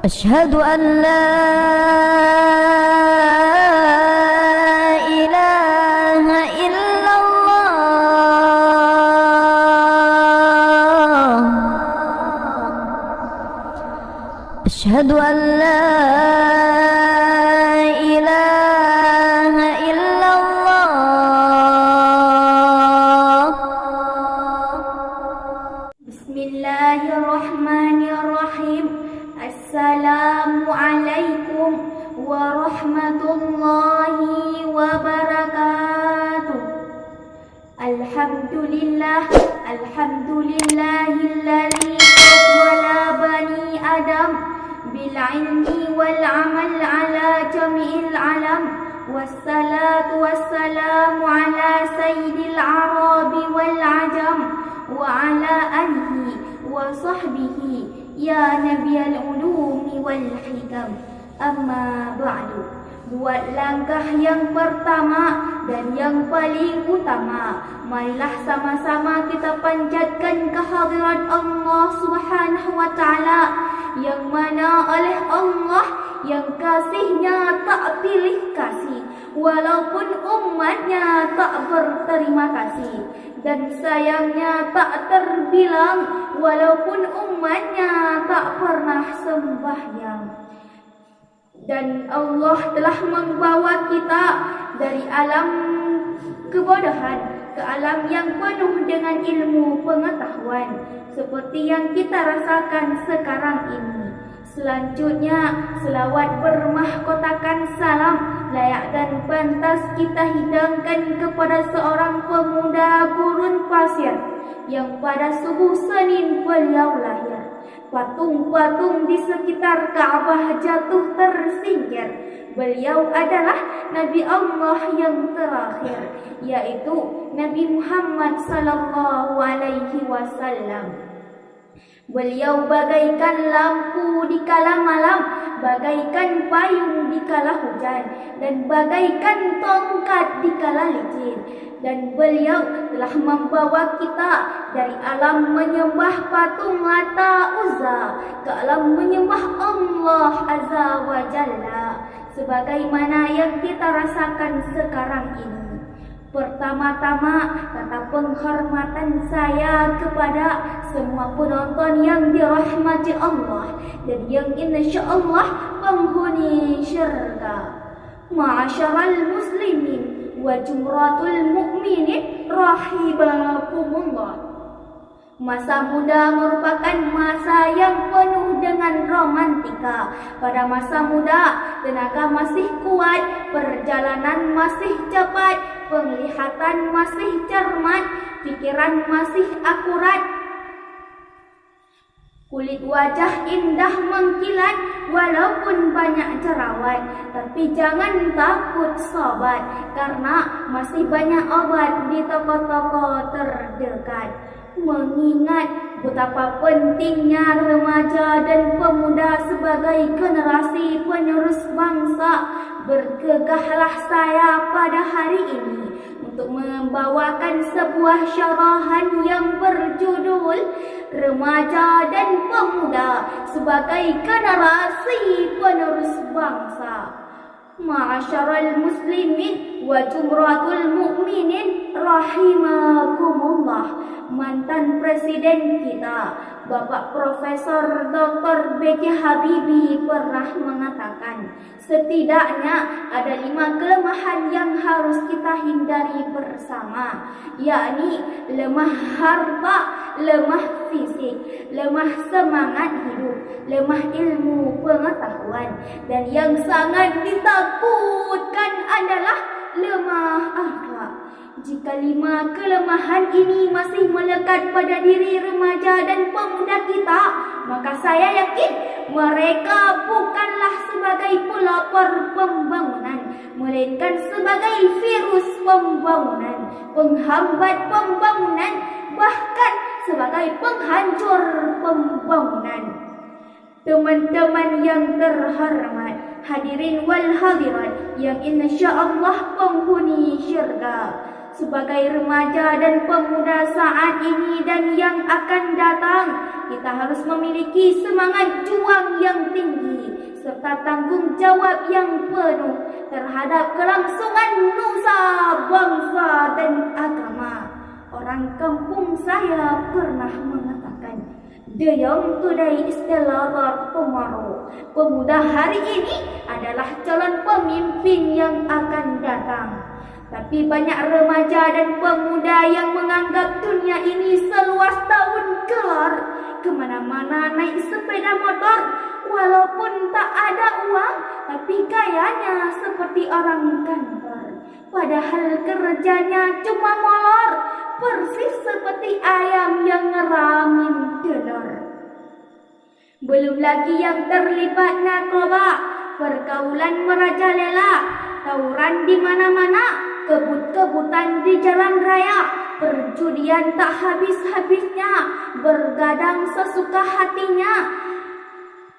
أشهد أن لا إله إلا الله. أشهد أن لا إله إلا الله. بسم الله الرحمن الرحيم. Assalamualaikum warahmatullahi wabarakatuh. Alhamdulillahilladzi fadala bani Adam bil ilmi wal amal ala jami'il alam. Wassalatu wassalamu ala sayyidil arabi wal ajam wa ala alihi wa sahbihi ya nabiyal ulumi wal hikam. Amma ba'du. Buat langkah yang pertama dan yang paling utama, marilah sama-sama kita panjatkan kehadirat Allah Subhanahu wa taala, yang mana oleh Allah yang kasihnya tak pilih kasih, walaupun umatnya tak berterima kasih, dan sayangnya tak terbilang, walaupun umatnya tak pernah sembahyang. Dan Allah telah membawa kita dari alam kebodohan ke alam yang penuh dengan ilmu pengetahuan, seperti yang kita rasakan sekarang ini. Selanjutnya, selawat bermahkotakan salam layak dan pantas kita hidangkan kepada seorang pemuda gurun pasir yang pada subuh Senin beliau lahir. Patung-patung di sekitar Ka'bah jatuh tersingkir. Beliau adalah Nabi Allah yang terakhir, yaitu Nabi Muhammad sallallahu alaihi wasallam. Beliau bagaikan lampu di kala malam, bagaikan payung di kala hujan, dan bagaikan tongkat di kala licin. Dan beliau telah membawa kita dari alam menyembah patung Lata Uzza ke alam menyembah Allah Azza wa Jalla, sebagaimana yang kita rasakan sekarang ini. Pertama-tama, kata penghormatan saya kepada semua penonton yang dirahmati Allah dan yang insyaallah penghuni syurga. Ma'asyaral muslimin wa jumratul mu'minin rahibakumullah. Masa muda merupakan masa yang penuh dengan romantika. Pada masa muda, tenaga masih kuat, perjalanan masih cepat, penglihatan masih cermat, pikiran masih akurat, kulit wajah indah mengkilat, walaupun banyak jerawat. Tapi jangan takut sobat, karena masih banyak obat di toko-toko terdekat. Mengingat betapa pentingnya remaja dan pemuda sebagai generasi penerus bangsa, bergegahlah saya pada hari ini untuk membawakan sebuah syarahan yang berjudul Remaja dan Pemuda sebagai generasi penerus bangsa. Ma'asyaral muslimin wa jumratul mu'minin rahimakumullah. Mantan presiden kita, Bapak Profesor Dr. B.J. Habibie pernah mengatakan, setidaknya ada 5 kelemahan yang harus kita hindari bersama, yakni lemah harta, lemah fisik, lemah semangat hidup, lemah ilmu pengetahuan, dan yang sangat ditakutkan adalah lemah akhlak. Jika 5 kelemahan ini masih melekat pada diri remaja dan pemuda kita, maka saya yakin mereka bukanlah sebagai pelopor pembangunan, melainkan sebagai virus pembangunan, penghambat pembangunan, bahkan sebagai penghancur pembangunan. Teman-teman yang terhormat, hadirin wal hadirat yang insyaallah penghuni syurga, sebagai remaja dan pemuda saat ini dan yang akan datang, kita harus memiliki semangat juang yang tinggi serta tanggung jawab yang penuh terhadap kelangsungan nusa, bangsa, dan agama. Orang kampung saya pernah mengatakan, "The young today is the leader tomorrow." Pemuda hari ini adalah calon pemimpin yang akan datang. Tapi banyak remaja dan pemuda yang menganggap dunia ini seluas daun kelar. Kemana-mana naik sepeda motor, walaupun tak ada uang, tapi gayanya seperti orang kantor. Padahal kerjanya cuma molor, persis seperti ayam yang ngeramin telur. Belum lagi yang terlibat narkoba, pergaulan merajalela, tawuran di mana-mana, kebut-kebutan di jalan raya, perjudian tak habis-habisnya, bergadang sesuka hatinya.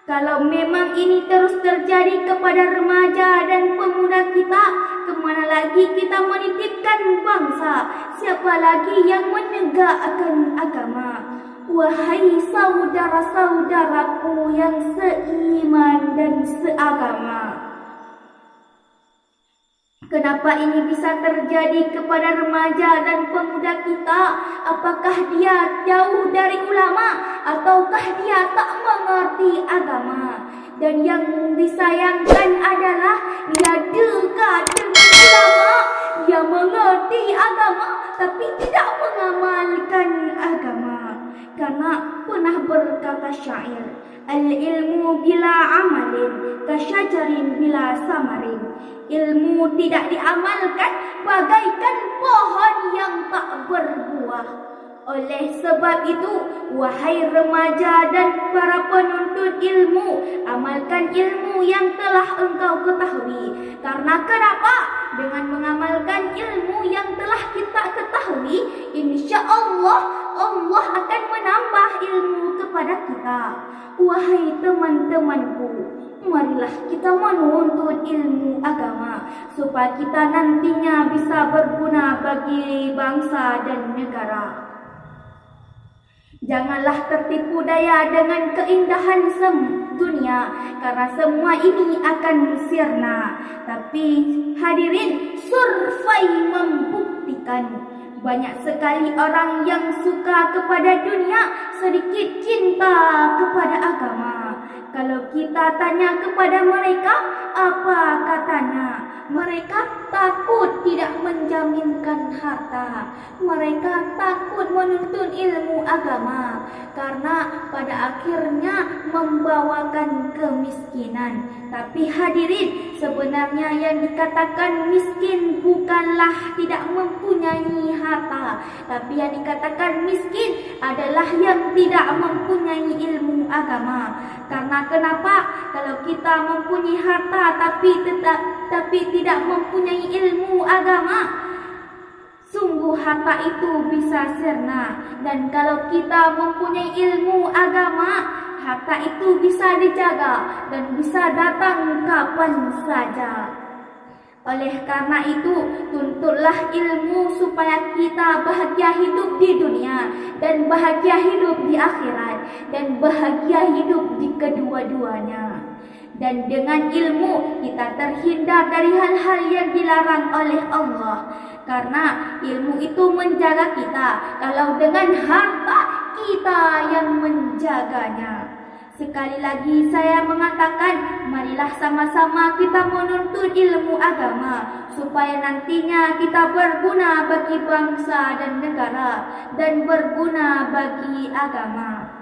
Kalau memang ini terus terjadi kepada remaja dan pemuda kita, kemana lagi kita menitipkan bangsa? Siapa lagi yang menegakkan agama? Wahai saudara-saudaraku yang seiman dan seagama, kenapa ini bisa terjadi kepada remaja dan pemuda kita? Apakah dia jauh dari ulama ataukah dia tak mengerti agama? Dan yang disayangkan adalah dia dekat dengan ulama, dia mengerti agama tapi tidak mengamalkan agama. Karena pernah berkata syair, "Al-ilmu bila amalin, kasyajarin bila samarin." Ilmu tidak diamalkan bagaikan pohon yang tak berbuah. Oleh sebab itu, wahai remaja dan para penuntut ilmu, amalkan ilmu yang telah engkau ketahui. Karena kenapa? Dengan mengamalkan ilmu yang telah kita ketahui, insya Allah akan menambah ilmu kepada kita. Wahai teman-temanku, marilah kita menuntut ilmu agama supaya kita nantinya bisa berguna bagi bangsa dan negara. Janganlah tertipu daya dengan keindahan dunia, karena semua ini akan sirna. Tapi hadirin, survei membuktikan banyak sekali orang yang suka kepada dunia, sedikit cinta kepada agama. Kalau kita tanya kepada mereka, apa katanya? Mereka takut tidak menjaminkan harta. Mereka takut menuntut ilmu agama karena pada akhirnya membawakan kemiskinan. Tapi hadirin, sebenarnya yang dikatakan miskin bukanlah tidak mempunyai harta, tapi yang dikatakan miskin adalah yang tidak mempunyai ilmu agama. Karena kenapa? Kalau kita mempunyai harta tapi tidak mempunyai ilmu agama, sungguh harta itu bisa sirna. Dan kalau kita mempunyai ilmu agama, harta itu bisa dijaga dan bisa datang kapan saja. Oleh karena itu, tuntutlah ilmu supaya kita bahagia hidup di dunia dan bahagia hidup di akhirat dan bahagia hidup di kedua-duanya. Dan dengan ilmu kita terhindar dari hal-hal yang dilarang oleh Allah. Karena ilmu itu menjaga kita. Kalau dengan harta, kita yang menjaganya. Sekali lagi saya mengatakan, marilah sama-sama kita menuntut ilmu agama supaya nantinya kita berguna bagi bangsa dan negara dan berguna bagi agama.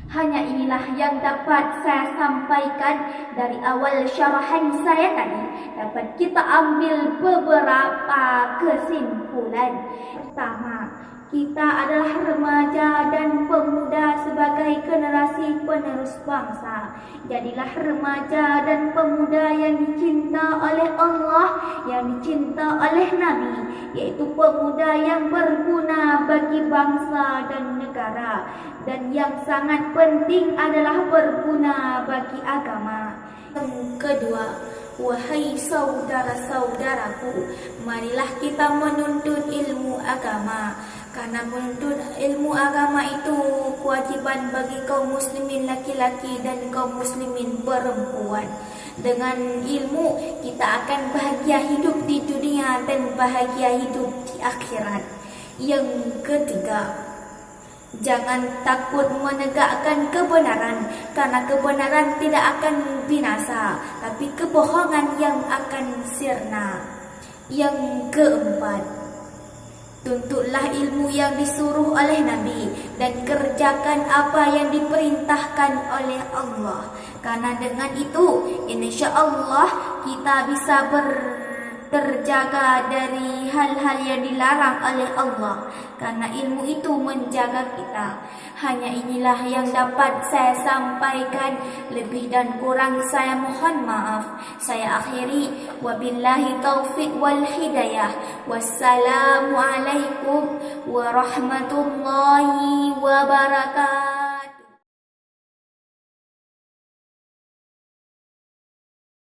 Hanya inilah yang dapat saya sampaikan dari awal syarahan saya tadi. Dapat kita ambil beberapa kesimpulan. Pertama, kita adalah remaja dan pemuda sebagai generasi penerus bangsa. Jadilah remaja dan pemuda yang dicinta oleh Allah, yang dicinta oleh Nabi, yaitu pemuda yang berguna bagi bangsa dan negara. Dan yang sangat penting adalah berguna bagi agama. Yang kedua, wahai saudara-saudaraku, marilah kita menuntut ilmu agama. Karena menuntut ilmu agama itu kewajiban bagi kaum muslimin laki-laki dan kaum muslimin perempuan. Dengan ilmu kita akan bahagia hidup di dunia dan bahagia hidup di akhirat. Yang ketiga, jangan takut menegakkan kebenaran, karena kebenaran tidak akan binasa, tapi kebohongan yang akan sirna. Yang keempat, tuntutlah ilmu yang disuruh oleh Nabi dan kerjakan apa yang diperintahkan oleh Allah. Karena dengan itu, insya Allah kita bisa terjaga dari hal-hal yang dilarang oleh Allah. Karena ilmu itu menjaga kita. Hanya inilah yang dapat saya sampaikan. Lebih dan kurang saya mohon maaf. Saya akhiri. Wabillahi taufiq wal hidayah. Wassalamualaikum warahmatullahi wabarakatuh.